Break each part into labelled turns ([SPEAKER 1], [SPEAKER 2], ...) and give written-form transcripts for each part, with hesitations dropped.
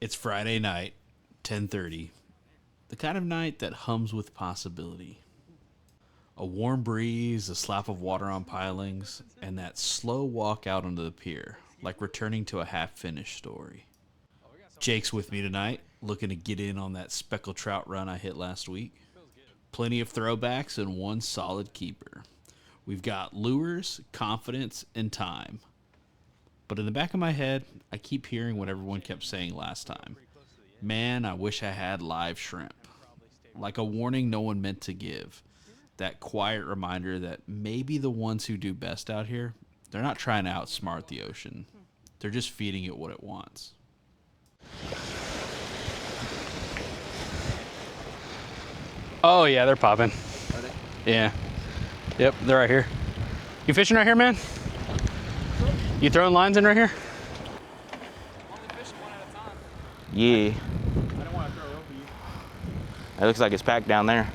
[SPEAKER 1] It's Friday night, 10:30. The kind of night that hums with possibility. A warm breeze, a slap of water on pilings, and that slow walk out onto the pier, like returning to a half-finished story. Jake's with me tonight, looking to get in on that speckled trout run I hit last week. Plenty of throwbacks and one solid keeper. We've got lures, confidence, and time. But in the back of my head, I keep hearing what everyone kept saying last time. Man, I wish I had live shrimp. Like a warning no one meant to give. That quiet reminder that maybe the ones who do best out here, they're not trying to outsmart the ocean. They're just feeding it what it wants.
[SPEAKER 2] Oh yeah, they're popping.
[SPEAKER 3] Are they?
[SPEAKER 2] Yeah. Yep, they're right here. You fishing right here, man? You throwing lines in right here?
[SPEAKER 4] Only fishing one at a time.
[SPEAKER 3] Yeah.
[SPEAKER 4] I don't want to throw over you.
[SPEAKER 3] It looks like it's packed down there.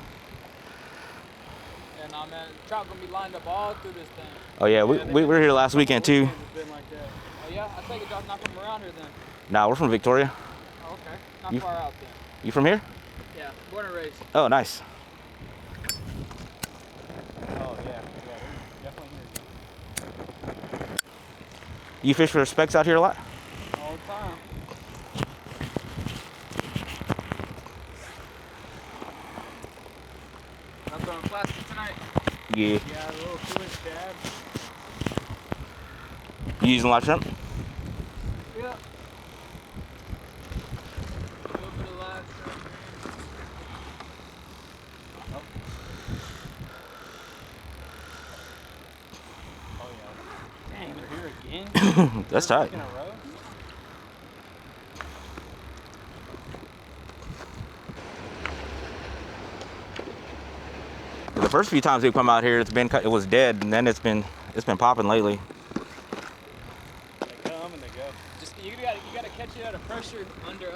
[SPEAKER 4] Yeah, nah, man. Trout gonna be lined up all through this thing.
[SPEAKER 3] Oh yeah, we were here last weekend too.
[SPEAKER 4] It's been like that. Oh yeah, I take it y'all not from around here then.
[SPEAKER 3] Nah, we're from Victoria.
[SPEAKER 4] Oh, okay. Not
[SPEAKER 3] You-
[SPEAKER 4] far out then.
[SPEAKER 3] You from here?
[SPEAKER 4] Yeah, born and raised.
[SPEAKER 3] Oh, nice.
[SPEAKER 4] Oh yeah, definitely here.
[SPEAKER 3] You fish for specks out here a lot?
[SPEAKER 4] All the time. I'm throwing plastic tonight.
[SPEAKER 3] Yeah.
[SPEAKER 4] Yeah, a little 2-inch dab.
[SPEAKER 3] You using a lot of shrimp?
[SPEAKER 4] Yeah. A little bit of live shrimp. Oh yeah. Dang, they're here again.
[SPEAKER 3] That's tight.
[SPEAKER 4] In a row.
[SPEAKER 3] The first few times we come out here, it was dead, and then it's been popping lately.
[SPEAKER 4] They come and they go. Just you gotta catch it at a pressure under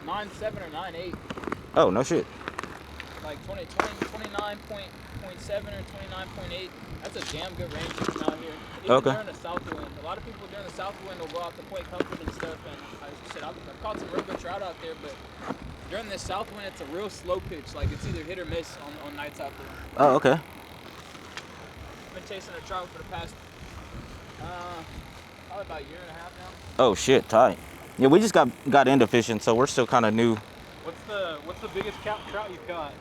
[SPEAKER 4] 9.7 or 9.8,
[SPEAKER 3] Oh, no shit.
[SPEAKER 4] like 29.7 or 29.8. That's a damn good range out here. Even
[SPEAKER 3] Okay.
[SPEAKER 4] during the south wind. A lot of people during the south wind will go out to Point Comfort and stuff. And I've caught some real good trout out there, but during the south wind, it's a real slow pitch. Like it's either hit or miss on nights out there.
[SPEAKER 3] Oh, okay.
[SPEAKER 4] I've been chasing a trout for the past probably about a year and a half now.
[SPEAKER 3] Oh shit, tight. Yeah, we just got into fishing, so we're still kind of new.
[SPEAKER 4] What's the biggest trout you've caught?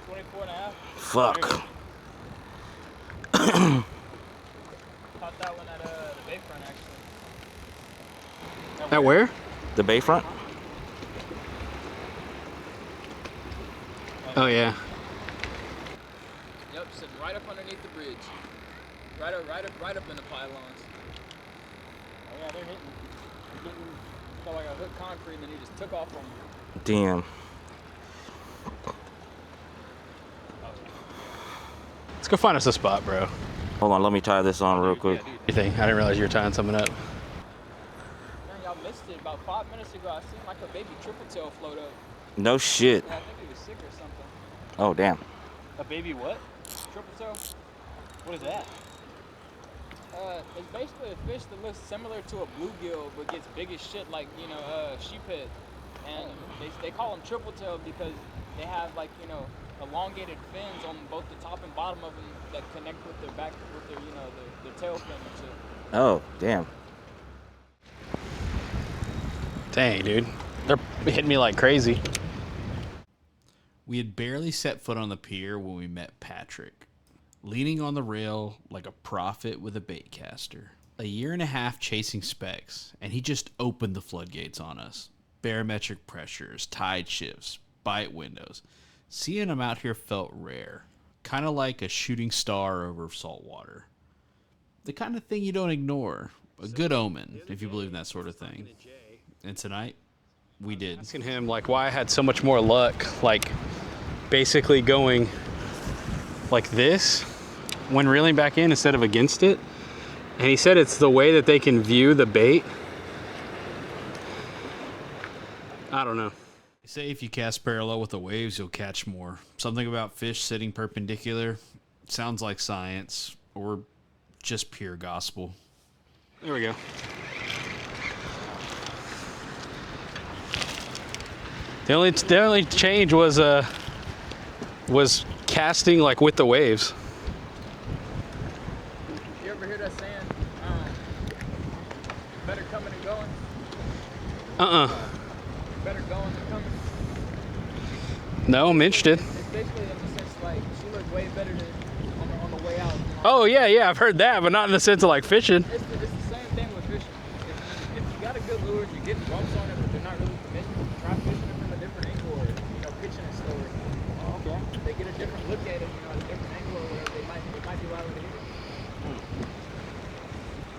[SPEAKER 4] 24 and a half?
[SPEAKER 3] Fuck.
[SPEAKER 4] Caught that one at the Bayfront actually.
[SPEAKER 2] At where?
[SPEAKER 3] The bayfront?
[SPEAKER 2] Oh yeah.
[SPEAKER 4] Yep, sitting right up underneath the bridge. Right up in the pylons. Oh yeah, they're hitting. Felt like I hooked concrete and then he just took off on me.
[SPEAKER 3] Damn.
[SPEAKER 2] Let's go find us a spot, bro.
[SPEAKER 3] Hold on, let me tie this on real quick.
[SPEAKER 4] Yeah, dude.
[SPEAKER 2] You think? I didn't realize you were tying something up.
[SPEAKER 4] Man, y'all missed it. About 5 minutes ago, I seen like a baby triple tail float up.
[SPEAKER 3] No shit.
[SPEAKER 4] Yeah, I think he was sick or something.
[SPEAKER 3] Oh, damn.
[SPEAKER 4] A baby what? Triple tail? What is that? It's basically a fish that looks similar to a bluegill, but gets big as shit like, sheephead. And they call them triple tail because they have like, elongated fins on both the top and bottom of them that connect with their back, with their, their tail fin and shit.
[SPEAKER 3] Oh, damn.
[SPEAKER 2] Dang, dude. They're hitting me like crazy.
[SPEAKER 1] We had barely set foot on the pier when we met Patrick, leaning on the rail like a prophet with a bait caster. A year and a half chasing specks, and he just opened the floodgates on us. Barometric pressures, tide shifts, bite windows. Seeing him out here felt rare, kind of like a shooting star over salt water. The kind of thing you don't ignore. A good omen, if you believe in that sort of thing. And tonight, we did.
[SPEAKER 2] Asking him like why I had so much more luck, like basically going like this when reeling back in instead of against it. And he said it's the way that they can view the bait. I don't know.
[SPEAKER 1] They say if you cast parallel with the waves, you'll catch more. Something about fish sitting perpendicular sounds like science or just pure gospel.
[SPEAKER 2] There we go. The only change was casting like with the waves.
[SPEAKER 4] You ever hear that saying? Better coming and going. Better going than coming.
[SPEAKER 2] No, I'm interested.
[SPEAKER 4] It's basically in the sense like she looked way better than on the way out. You know?
[SPEAKER 2] Oh yeah, I've heard that, but not in the sense of like fishing.
[SPEAKER 4] It's the same thing with fishing. If you got a good lure, you're getting bumps on it, but they're not really committing. Try fishing it from a different angle, or pitching it slower. Okay. They get a different look at it, at a different angle, or whatever. They might be liable to hit it.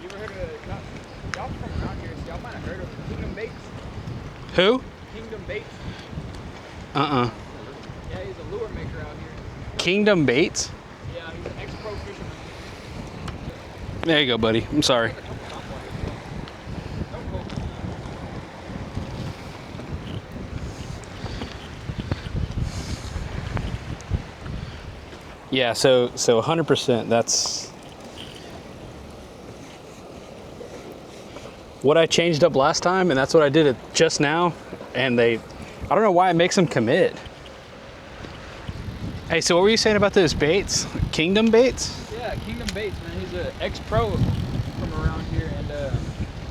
[SPEAKER 4] You ever heard of y'all from around here? So y'all might have heard of Kingdom Baits.
[SPEAKER 2] Who?
[SPEAKER 4] Kingdom Baits.
[SPEAKER 2] Yeah,
[SPEAKER 4] he's a lure maker out here.
[SPEAKER 2] Kingdom Baits?
[SPEAKER 4] Yeah, he's an ex-pro fisherman.
[SPEAKER 2] There you go, buddy. I'm sorry. Yeah, so 100%, that's what I changed up last time, and that's what I did it just now, and I don't know why it makes them commit. Hey, so what were you saying about those baits? Kingdom Baits?
[SPEAKER 4] Yeah, Kingdom Baits, man. He's an ex-pro from around here, and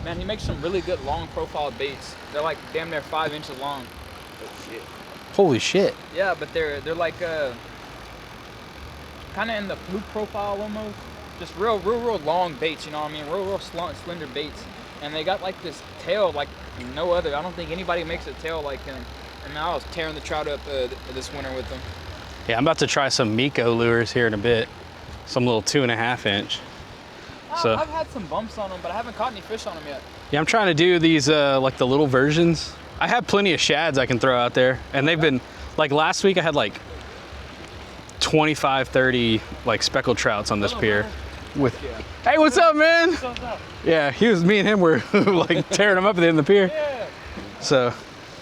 [SPEAKER 4] man, he makes some really good long profile baits. They're like damn near 5 inches long.
[SPEAKER 2] Holy shit.
[SPEAKER 4] Yeah, but they're like kind of in the fluke profile almost. Just real long baits, you know what I mean? Real slender baits. And they got like this tail like no other. I don't think anybody makes a tail like him. And I was tearing the trout up this winter with them.
[SPEAKER 2] Yeah, I'm about to try some Miko lures here in a bit. Some little 2.5 inch. So
[SPEAKER 4] I've had some bumps on them, but I haven't caught any fish on them yet.
[SPEAKER 2] yeah, I'm trying to do these like the little versions. I have plenty of shads I can throw out there, and they've been like last week I had like 25, 30 like speckled trouts on this pier. With hey, what's up, man?
[SPEAKER 4] What's up?
[SPEAKER 2] Yeah, me and him were like tearing them up at the end of the pier.
[SPEAKER 4] Yeah.
[SPEAKER 2] So,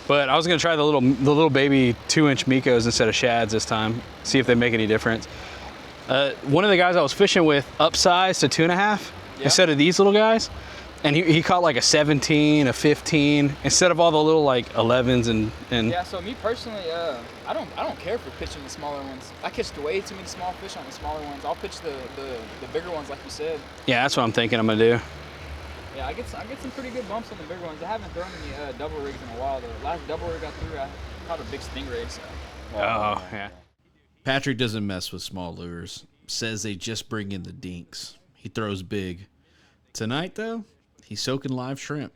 [SPEAKER 2] but I was gonna try the little baby 2-inch Mikos instead of shads this time. See if they make any difference. One of the guys I was fishing with upsized to 2.5 instead of these little guys, and he caught like a 17, a 15 instead of all the little like 11s and.
[SPEAKER 4] Yeah. So me personally, I don't care for pitching the smaller ones. I catch way too many small fish on the smaller ones. I'll pitch the bigger ones like you said.
[SPEAKER 2] Yeah, that's what I'm thinking I'm gonna do.
[SPEAKER 4] Yeah, I get some pretty good bumps on the bigger ones. I haven't thrown any double rigs in a while. The last double rig I threw, I caught a big stingray. So.
[SPEAKER 2] Oh yeah.
[SPEAKER 1] Patrick doesn't mess with small lures. Says they just bring in the dinks. He throws big. Tonight, though, he's soaking live shrimp,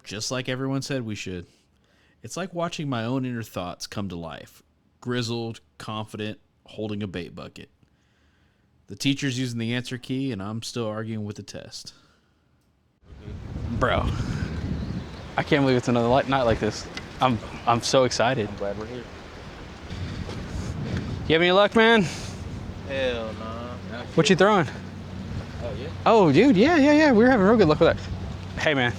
[SPEAKER 1] just like everyone said we should. It's like watching my own inner thoughts come to life. Grizzled, confident, holding a bait bucket. The teacher's using the answer key, and I'm still arguing with the test.
[SPEAKER 2] Bro, I can't believe it's another night like this. I'm so excited.
[SPEAKER 3] I'm glad we're here.
[SPEAKER 2] You have any luck, man?
[SPEAKER 3] Hell no.
[SPEAKER 2] What you throwing?
[SPEAKER 3] Oh yeah.
[SPEAKER 2] Oh, dude, yeah. We were having real good luck with that. Hey, man,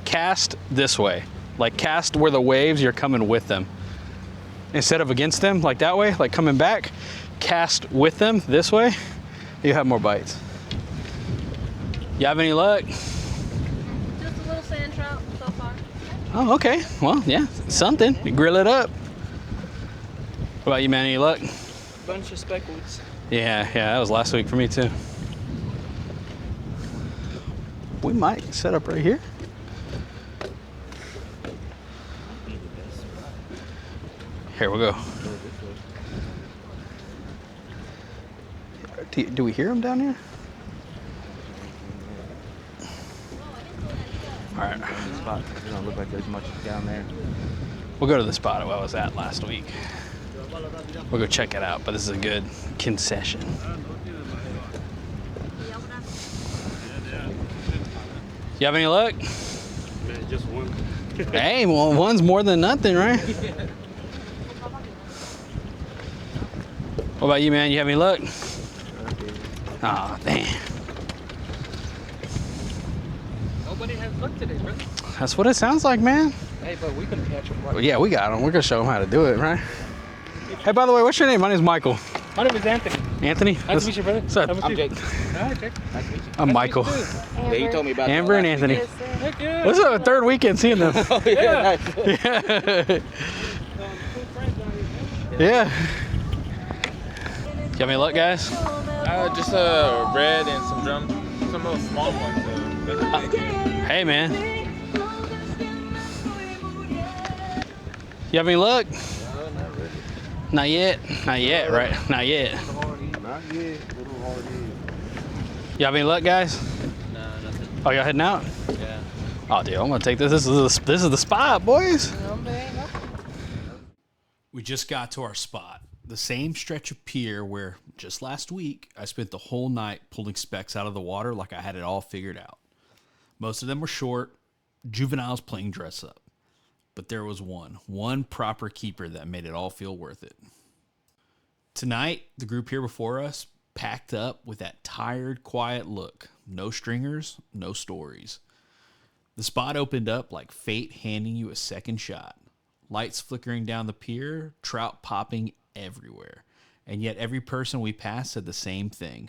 [SPEAKER 2] cast this way. Like, cast where the waves, you're coming with them. Instead of against them, like that way, like coming back, cast with them this way, you have more bites. You have any luck?
[SPEAKER 5] Just a little sand trout so far.
[SPEAKER 2] Oh, okay. Well, yeah, something. You grill it up. What about you, man? Any luck?
[SPEAKER 4] Bunch of speckled.
[SPEAKER 2] Yeah, that was last week for me too. We might set up right here. Here we go. Do we hear them down here? All right.
[SPEAKER 3] Spot. It don't look like there's much down there.
[SPEAKER 2] We'll go to the spot I was at last week. We'll go check it out, but this is a good concession. You have any luck?
[SPEAKER 6] Just one.
[SPEAKER 2] Hey, well, one's more than nothing, right? What about you, man? You have any luck? Oh, damn.
[SPEAKER 4] Nobody has luck today, brother.
[SPEAKER 2] That's what it sounds like, man.
[SPEAKER 4] Hey, but we can catch them.
[SPEAKER 2] Well, yeah, we got them. We're going to show them how to do it, right? Hey, by the way, what's your name? My name's Michael.
[SPEAKER 6] My name is Anthony.
[SPEAKER 2] Anthony?
[SPEAKER 6] Nice to meet you, brother.
[SPEAKER 2] What's up?
[SPEAKER 3] I'm Jake.
[SPEAKER 6] Hi, Jake.
[SPEAKER 3] Nice to meet you.
[SPEAKER 2] I'm Michael.
[SPEAKER 3] Yeah, you told me about
[SPEAKER 2] Amber
[SPEAKER 3] that
[SPEAKER 2] and
[SPEAKER 3] last
[SPEAKER 2] Anthony.
[SPEAKER 3] week.
[SPEAKER 6] Heck yeah.
[SPEAKER 2] What's up? Third weekend seeing them.
[SPEAKER 3] Oh yeah, nice.
[SPEAKER 2] Yeah. Yeah. You have any luck, guys?
[SPEAKER 4] Just red and some drums, some little small ones.
[SPEAKER 2] Hey, man. You have any luck? Not yet. Not yet, right? Not yet.
[SPEAKER 6] Not yet. Little hard
[SPEAKER 2] You have any luck, guys?
[SPEAKER 4] No, nothing.
[SPEAKER 2] Oh, y'all heading out?
[SPEAKER 4] Yeah.
[SPEAKER 2] Oh, dude, I'm gonna take this. This is the spot, boys.
[SPEAKER 1] We just got to our spot, the same stretch of pier where just last week I spent the whole night pulling specks out of the water like I had it all figured out. Most of them were short, juveniles playing dress up. But there was one proper keeper that made it all feel worth it. Tonight, the group here before us packed up with that tired, quiet look. No stringers, no stories. The spot opened up like fate handing you a second shot. Lights flickering down the pier, trout popping everywhere. And yet every person we passed said the same thing.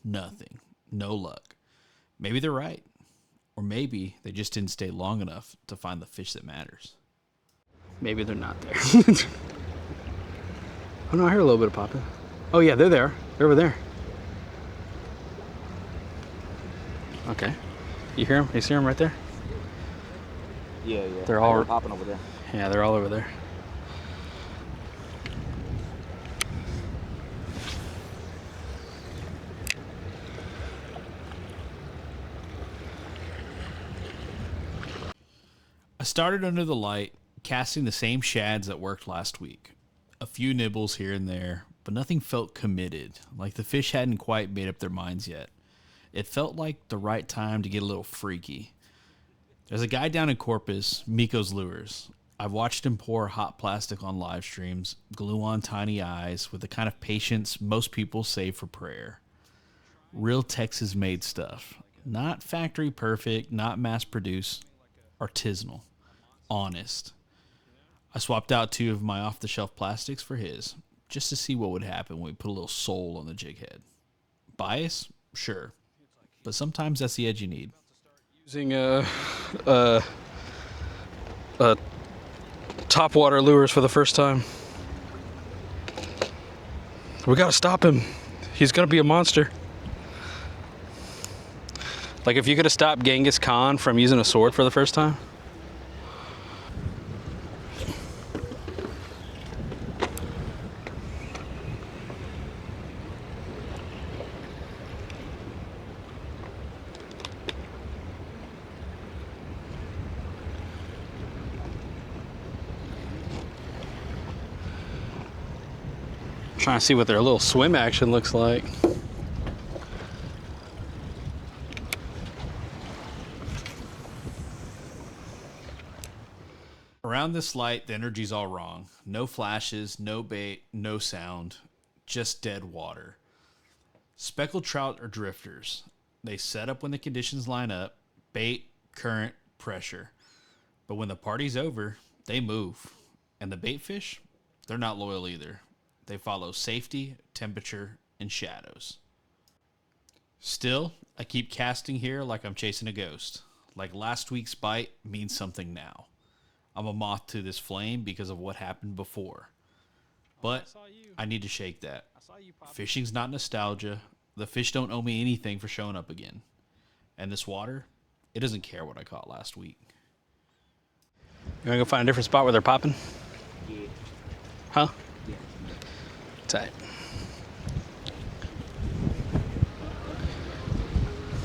[SPEAKER 1] Nothing. No luck. Maybe they're right. Or maybe they just didn't stay long enough to find the fish that matters.
[SPEAKER 2] Maybe they're not there. Oh no, I hear a little bit of popping. Oh yeah, they're there. They're over there. Okay. You hear them? You see them right there?
[SPEAKER 3] Yeah.
[SPEAKER 2] They're all
[SPEAKER 3] popping over there.
[SPEAKER 2] Yeah, they're all over there.
[SPEAKER 1] I started under the light, casting the same shads that worked last week. A few nibbles here and there, but nothing felt committed, like the fish hadn't quite made up their minds yet. It felt like the right time to get a little freaky. There's a guy down in Corpus, Miko's Lures. I've watched him pour hot plastic on live streams, glue on tiny eyes with the kind of patience most people save for prayer. Real Texas-made stuff. Not factory perfect, not mass-produced, artisanal. Honest. I swapped out 2 of my off-the-shelf plastics for his, just to see what would happen when we put a little soul on the jig head. Bias? Sure. But sometimes that's the edge you need.
[SPEAKER 2] Using topwater lures for the first time. We gotta stop him. He's gonna be a monster. Like if you could have stopped Genghis Khan from using a sword for the first time. Trying to see what their little swim action looks like.
[SPEAKER 1] Around this light, the energy's all wrong. No flashes, no bait, no sound, just dead water. Speckled trout are drifters. They set up when the conditions line up, bait, current, pressure. But when the party's over, they move. And the bait fish, they're not loyal either. They follow safety, temperature, and shadows. Still, I keep casting here like I'm chasing a ghost. Like last week's bite means something now. I'm a moth to this flame because of what happened before. But I need to shake that. Fishing's not nostalgia. The fish don't owe me anything for showing up again. And this water, it doesn't care what I caught last week.
[SPEAKER 2] You wanna go find a different spot where they're popping?
[SPEAKER 3] Yeah.
[SPEAKER 2] Huh?
[SPEAKER 3] Yeah.
[SPEAKER 2] Tight.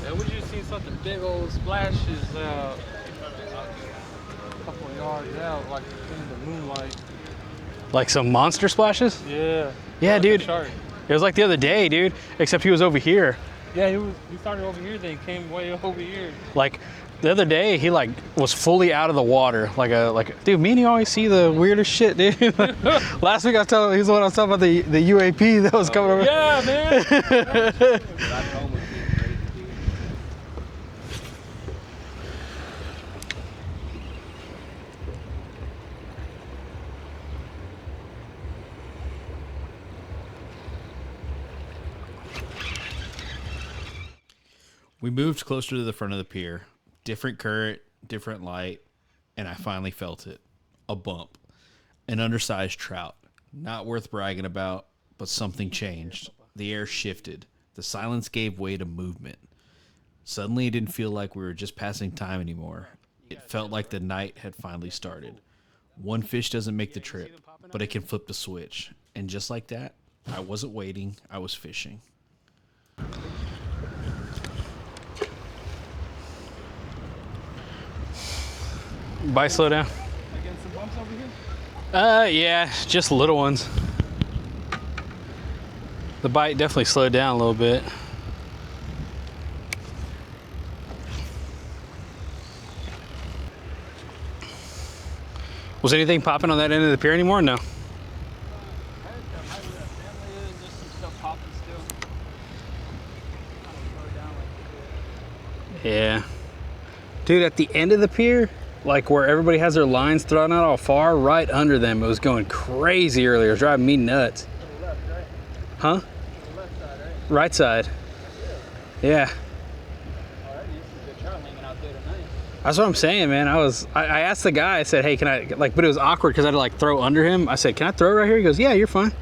[SPEAKER 6] Yeah, we just seen something big old splashes a couple of yards out, like in the moonlight.
[SPEAKER 2] Like some monster splashes?
[SPEAKER 6] Yeah.
[SPEAKER 2] Yeah,
[SPEAKER 6] Like a
[SPEAKER 2] dude.
[SPEAKER 6] shark.
[SPEAKER 2] It was like the other day, dude. Except he was over here.
[SPEAKER 6] Yeah, he started over here, then came way over here.
[SPEAKER 2] Like the other day, he like was fully out of the water. Dude, me and you always see the weirdest shit, dude. Last week he's the one I was talking about the UAP that was coming over.
[SPEAKER 6] Yeah, man.
[SPEAKER 1] We moved closer to the front of the pier. Different current, different light, and I finally felt it. A bump. An undersized trout. Not worth bragging about, but something changed. The air shifted. The silence gave way to movement. Suddenly, it didn't feel like we were just passing time anymore. It felt like the night had finally started. One fish doesn't make the trip, but it can flip the switch. And just like that, I wasn't waiting, I was fishing.
[SPEAKER 2] Bite slow down.
[SPEAKER 4] Getting some bumps over here?
[SPEAKER 2] Yeah, just little ones. The bite definitely slowed down a little bit. Was anything popping on that end of the pier anymore? No. Yeah. Dude, at the end of the pier, like where everybody has their lines thrown out all far, right under them, it was going crazy earlier. It was driving me nuts. Huh? Right side. Yeah. That's what I'm saying, man. I asked the guy, I said, hey, can I, like, but it was awkward because I had to like throw under him. I said, can I throw right here? He goes, yeah, you're fine.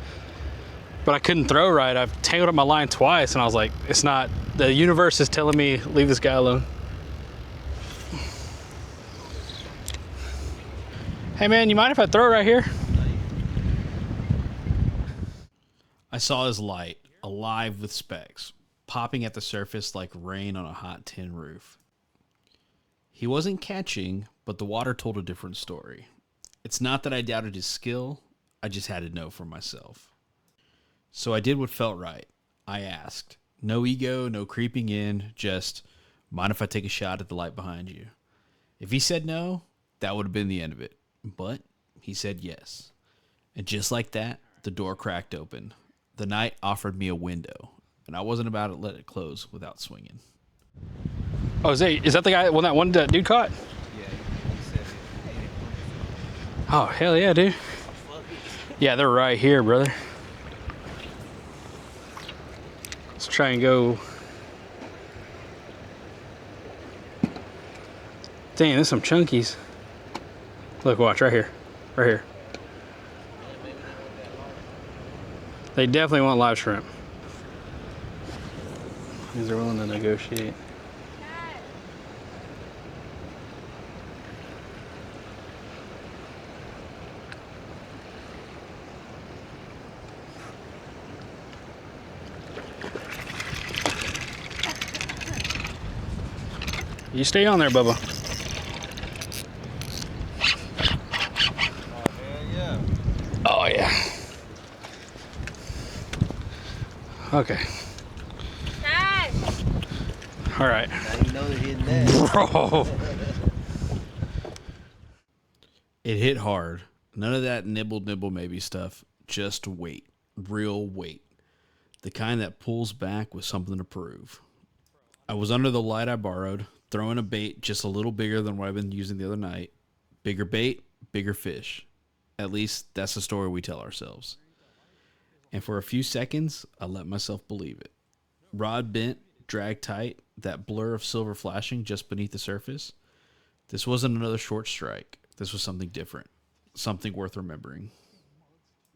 [SPEAKER 2] But I couldn't throw right. I've tangled up my line twice and I was like, it's not, the universe is telling me, leave this guy alone. Hey man, you mind if I throw right here?
[SPEAKER 1] I saw his light, alive with specks, popping at the surface like rain on a hot tin roof. He wasn't catching, but the water told a different story. It's not that I doubted his skill, I just had to know for myself. So I did what felt right. I asked. No ego, no creeping in, just, mind if I take a shot at the light behind you? If he said no, that would have been the end of it. But he said yes. And just like that, the door cracked open. The night offered me a window, and I wasn't about to let it close without swinging.
[SPEAKER 2] Oh, is that the guy, that one dude caught?
[SPEAKER 3] Yeah, he said it.
[SPEAKER 2] Oh, hell yeah, dude. Yeah, they're right here, brother. Let's try and go. Dang, there's some chunkies. Look, watch, right here. Right here. They definitely want live shrimp. These are willing to negotiate. You stay on there, Bubba. Oh, yeah. Okay.
[SPEAKER 5] Cash!
[SPEAKER 2] All right.
[SPEAKER 7] Now you know they're hitting that.
[SPEAKER 2] Bro.
[SPEAKER 1] It hit hard. None of that nibble maybe stuff. Just weight. Real weight. The kind that pulls back with something to prove. I was under the light I borrowed, throwing a bait just a little bigger than what I've been using the other night. Bigger bait, bigger fish. At least that's the story we tell ourselves. And for a few seconds, I let myself believe it. Rod bent, drag tight, that blur of silver flashing just beneath the surface. This wasn't another short strike. This was something different. Something worth remembering.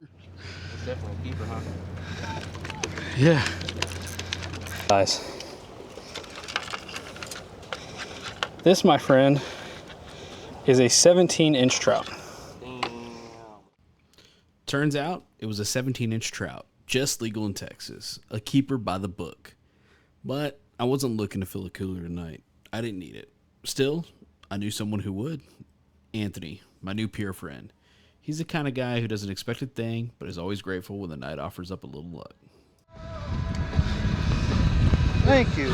[SPEAKER 3] It's definitely a keeper, huh?
[SPEAKER 2] Yeah. Guys. This, my friend, is a 17-inch trout.
[SPEAKER 1] Turns out it was a 17-inch trout, just legal in Texas, a keeper by the book. But I wasn't looking to fill a cooler tonight. I didn't need it. Still, I knew someone who would. Anthony, my new Pier friend. He's the kind of guy who doesn't expect a thing, but is always grateful when the night offers up a little luck.
[SPEAKER 7] Thank you.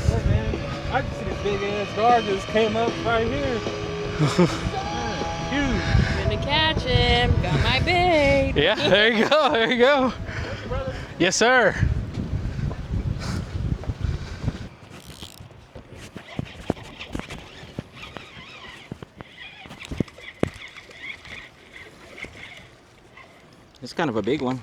[SPEAKER 6] Hey man, I can see this big ass dog just came up right here. Huge.
[SPEAKER 5] I'm gonna catch him. Got my bait.
[SPEAKER 2] Yeah, there you go. There you go. Yes, sir.
[SPEAKER 3] It's kind of a big one.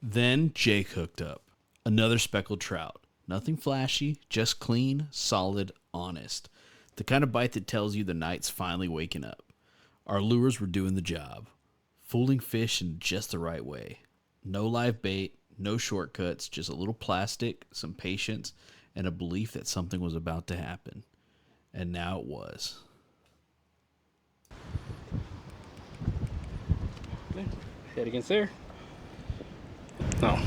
[SPEAKER 1] Then Jake hooked up. Another speckled trout. Nothing flashy, just clean, solid, honest. The kind of bite that tells you the night's finally waking up. Our lures were doing the job, fooling fish in just the right way. No live bait, no shortcuts, just a little plastic, some patience, and a belief that something was about to happen. And now it was.
[SPEAKER 2] Head against there. No.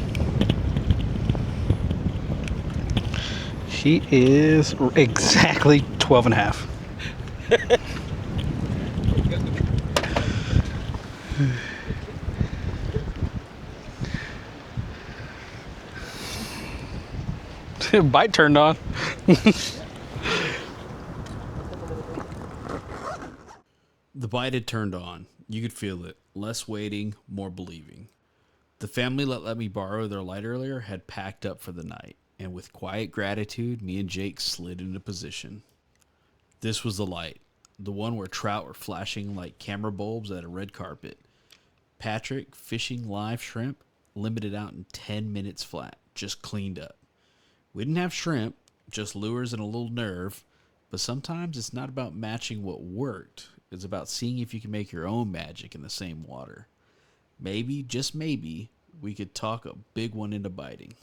[SPEAKER 2] She is exactly 12 and a half. Bite turned on.
[SPEAKER 1] The bite had turned on. You could feel it. Less waiting, more believing. The family that let me borrow their light earlier had packed up for the night, and with quiet gratitude, me and Jake slid into position. This was the light, the one where trout were flashing like camera bulbs at a red carpet. Patrick, fishing live shrimp, limited out in 10 minutes flat, just cleaned up. We didn't have shrimp, just lures and a little nerve, but sometimes it's not about matching what worked. It's about seeing if you can make your own magic in the same water. Maybe, just maybe, we could talk a big one into biting.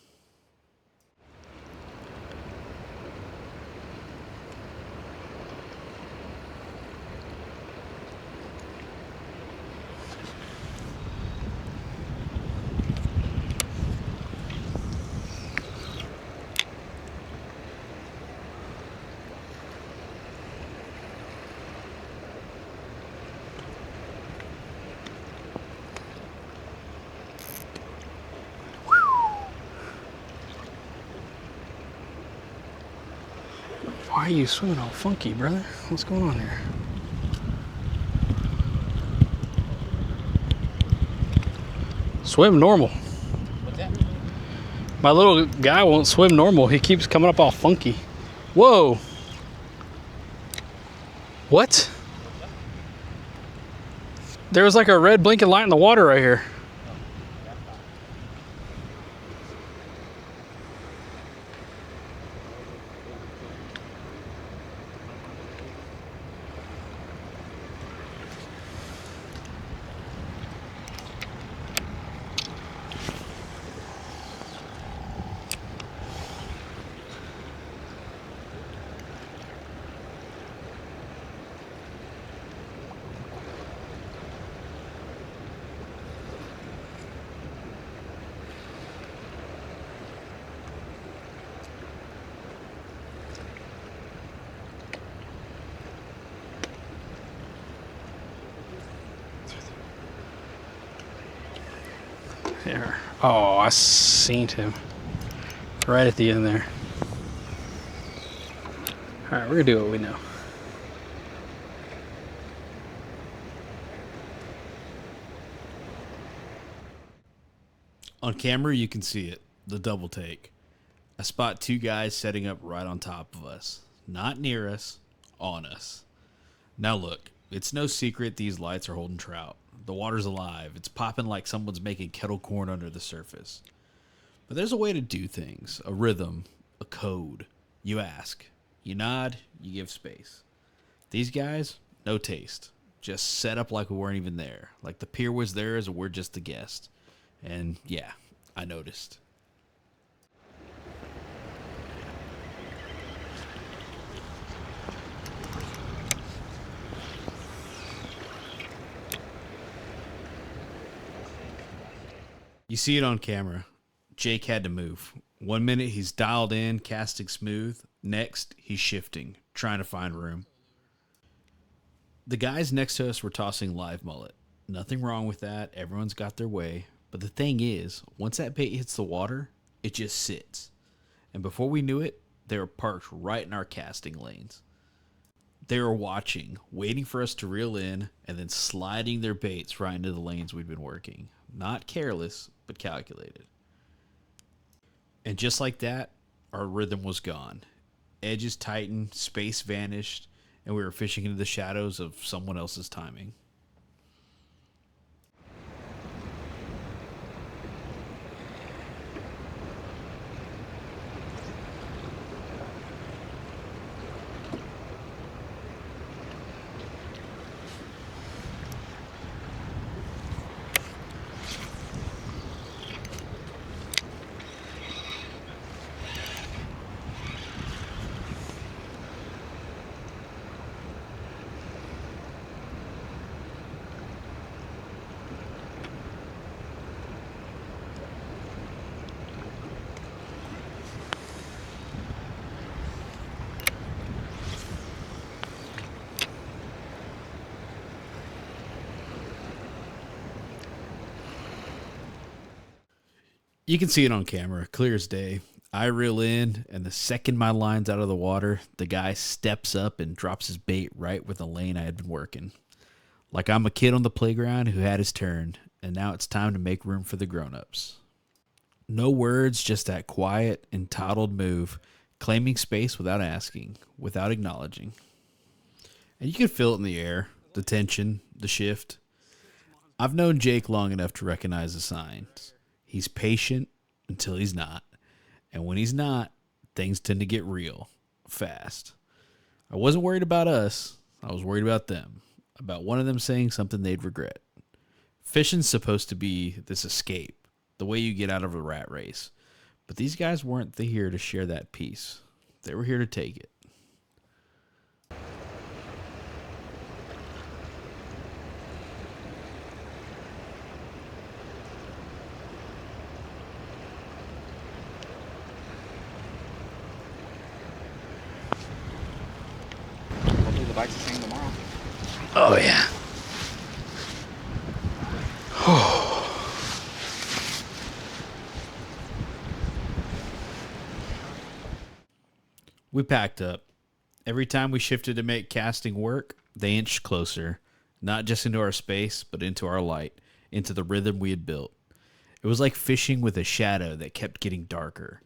[SPEAKER 2] Why are you swimming all funky, brother? What's going on here? Swim normal.
[SPEAKER 4] What's that?
[SPEAKER 2] My little guy won't swim normal. He keeps coming up all funky. Whoa. What? There was like a red blinking light in the water right here. There. Oh, I seen him right at the end there. All right, we're gonna do what we know.
[SPEAKER 1] On camera, you can see it, the double take. I spot two guys setting up right on top of us. Not near us, on us. Now look, it's no secret these lights are holding trout. The water's alive. It's popping like someone's making kettle corn under the surface. But there's a way to do things, a rhythm, a code. You ask, you nod, you give space. These guys, no taste. Just set up like we weren't even there. Like the pier was theirs and we're just the guest. And yeah, I noticed. You see it on camera. Jake had to move. 1 minute he's dialed in, casting smooth. Next, he's shifting, trying to find room. The guys next to us were tossing live mullet. Nothing wrong with that. Everyone's got their way. But the thing is, once that bait hits the water, it just sits. And before we knew it, they were parked right in our casting lanes. They were watching, waiting for us to reel in, and then sliding their baits right into the lanes we'd been working. Not careless, but calculated. And just like that, our rhythm was gone. Edges tightened, space vanished, and we were fishing into the shadows of someone else's timing. You can see it on camera, clear as day. I reel in, and the second my line's out of the water, the guy steps up and drops his bait right where the lane I had been working. Like I'm a kid on the playground who had his turn, and now it's time to make room for the grown-ups. No words, just that quiet, entitled move, claiming space without asking, without acknowledging. And you can feel it in the air, the tension, the shift. I've known Jake long enough to recognize the signs. He's patient until he's not. And when he's not, things tend to get real, fast. I wasn't worried about us. I was worried about them. About one of them saying something they'd regret. Fishing's supposed to be this escape, the way you get out of a rat race. But these guys weren't here to share that peace. They were here to take it.
[SPEAKER 4] Hopefully the bike's the same tomorrow.
[SPEAKER 2] Oh, yeah.
[SPEAKER 1] We packed up. Every time we shifted to make casting work, they inched closer, not just into our space, but into our light, into the rhythm we had built. It was like fishing with a shadow that kept getting darker.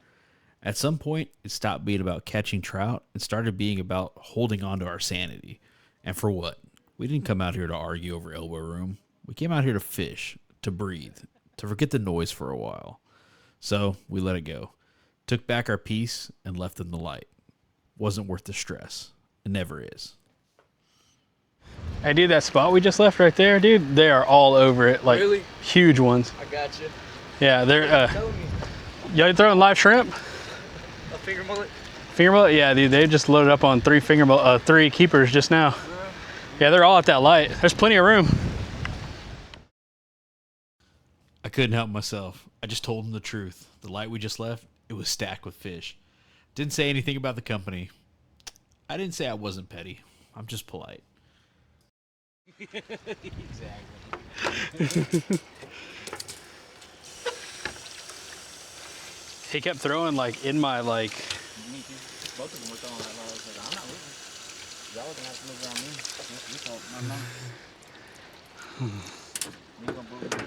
[SPEAKER 1] At some point, it stopped being about catching trout and started being about holding on to our sanity. And for what? We didn't come out here to argue over elbow room. We came out here to fish, to breathe, to forget the noise for a while. So we let it go. Took back our peace and left in the light. Wasn't worth the stress. It never is.
[SPEAKER 2] Hey, dude, that spot we just left right there, dude, they are all over it. Like,
[SPEAKER 4] Really?
[SPEAKER 2] huge ones.
[SPEAKER 4] I got you.
[SPEAKER 2] Yeah, they're,
[SPEAKER 4] Tell me.
[SPEAKER 2] y'all throwing live shrimp?
[SPEAKER 4] A finger mullet?
[SPEAKER 2] Finger mullet? Yeah, dude, they just loaded up on three keepers just now. Yeah, they're all at that light. There's plenty of room.
[SPEAKER 1] I couldn't help myself. I just told him the truth. The light we just left, it was stacked with fish. Didn't say anything about the company. I didn't say I wasn't petty. I'm just polite.
[SPEAKER 4] Exactly.
[SPEAKER 2] He kept throwing, like, in my, like...
[SPEAKER 4] Me too. Both of them were throwing that low. I was like, I'm not moving. Y'all are gonna have to move around me. You told my mom. You gonna move.